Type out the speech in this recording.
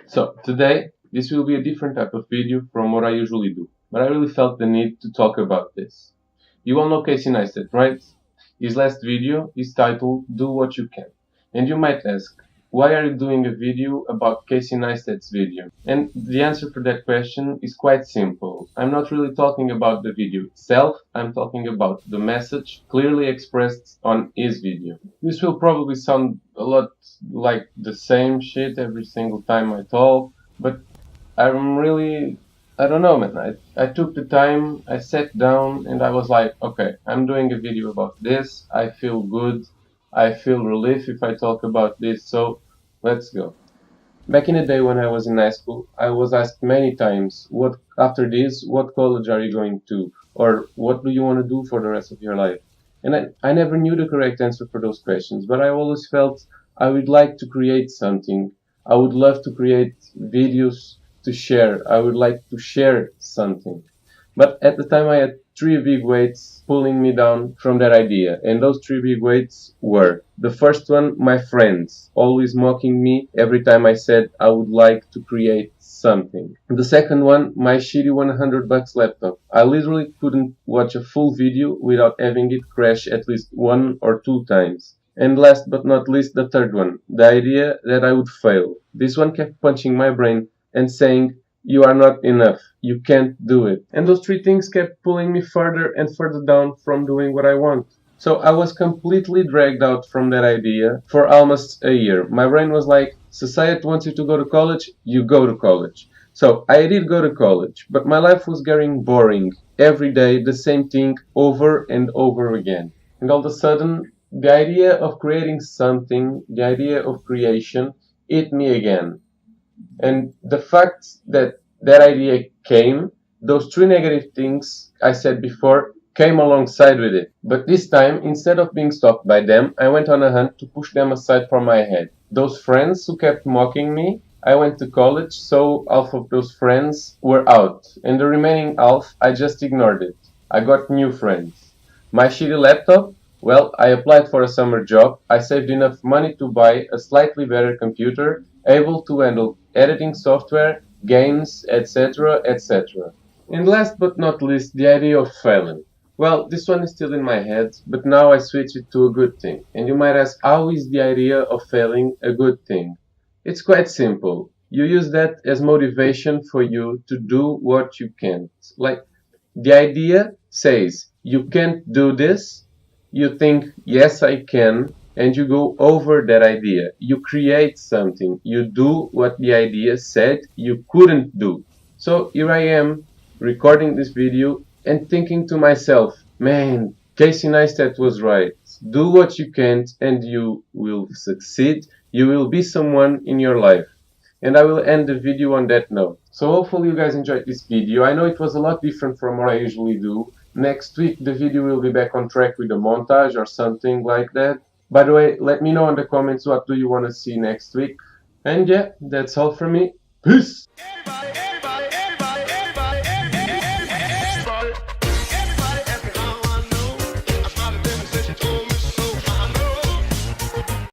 So today, this will be a different type of video from what I usually do, but I really felt the need to talk about this. You all know Casey Neistat, right? His last video is titled Do What You Can. And you might ask, why are you doing a video about Casey Neistat's video? And the answer for that question is quite simple. I'm not really talking about the video itself, I'm talking about the message clearly expressed on his video. This will probably sound a lot like the same shit every single time I talk, but I don't know, man. I took the time, I sat down, and I was like, okay, I'm doing a video about this. I feel good. I feel relief if I talk about this, so let's go. Back in the day when I was in high school, I was asked many times, what after this, what college are you going to? Or what do you want to do for the rest of your life? And I never knew the correct answer for those questions, but I always felt I would like to create something. I would love to create videos to share. I would like to share something. But at the time I had three big weights pulling me down from that idea. And those three big weights were: the first one, my friends, always mocking me every time I said I would like to create something. The second one, my shitty $100 laptop. I literally couldn't watch a full video without having it crash at least one or two times. And last but not least, the third one, the idea that I would fail. This one kept punching my brain and saying, you are not enough, you can't do it. And those three things kept pulling me further and further down from doing what I want. So I was completely dragged out from that idea for almost a year. My brain was like, society wants you to go to college, you go to college. So I did go to college, but my life was getting boring. Every day, the same thing over and over again. And all of a sudden, the idea of creating something, the idea of creation, hit me again. And the fact that that idea came, those three negative things I said before came alongside with it. But this time, instead of being stopped by them, I went on a hunt to push them aside from my head. Those friends who kept mocking me, I went to college, so half of those friends were out. And the remaining half, I just ignored it. I got new friends. My shitty laptop? Well, I applied for a summer job. I saved enough money to buy a slightly better computer, able to handle editing software, games, etc., etc. And last but not least, the idea of failing. Well, this one is still in my head, but now I switch it to a good thing. And you might ask, how is the idea of failing a good thing? It's quite simple. You use that as motivation for you to do what you can't. Like, the idea says, you can't do this. You think, yes, I can, and you go over that idea. You create something. You do what the idea said you couldn't do. So here I am, recording this video and thinking to myself, man, Casey Neistat was right. Do what you can and you will succeed. You will be someone in your life. And I will end the video on that note. So hopefully you guys enjoyed this video. I know it was a lot different from what I usually do. Next week the video will be back on track with a montage or something like that. By the way, let me know in the comments what do you want to see next week. And yeah, that's all from me. Peace!